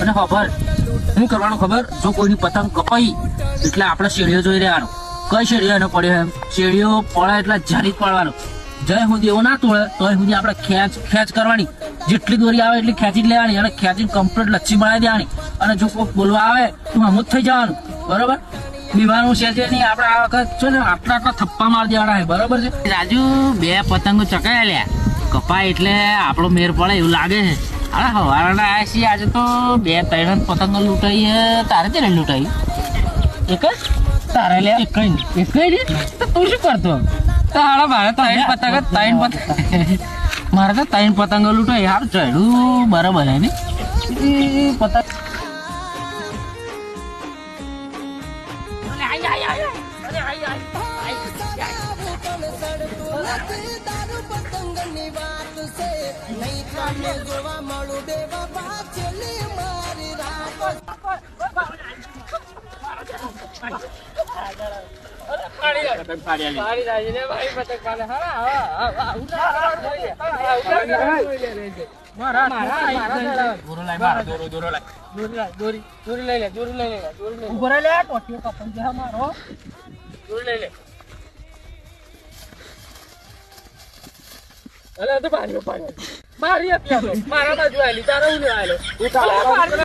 અને ખબર શું કરવાનું ખબર, જો કોઈની પતંગ કપાઈ એટલે આપણે શેડીઓ જોઈ રહેવાનું, કઈ શેડીઓ એનો પડ્યો એમ, શેડીઓ પડે એટલે જારી પાડવાનું, જય સુધી એવો ના તોડે તો સુધી આપણે ખેંચ કરવાની, જેટલી દોરી આવે એટલી ખેંચી જ લેવાની અને ખેંચીને કમ્પ્લીટ લચ્છી બનાવી દેવાની. અને જો કોઈ બોલવા આવે તો આમ જ થઈ જવાનું, બરોબર? બીવાનું છે જે નહીં, આપણે આ વખત છે ને આટલા થપ્પા મારી દેવાના છે, બરોબર છે? રાજુ, 2 પતંગો ચકાયા લ્યા, કપાય એટલે આપણો મેર પડે એવું લાગે છે. અરે હવારના આવ્યા છીએ, આજે તો 2-3 પતંગો લૂંટાઈ. તારે તે નહીં લૂંટાઈ? એક જ તારે લે? એક જ તો તું શું કરતો? તારા મારે તો 3 મારે તો 3 પતંગો લૂંટાઈ. હારું ચડ્યું બરાબર હે ને પતંગ. મારા બાજુ આવેલી તારા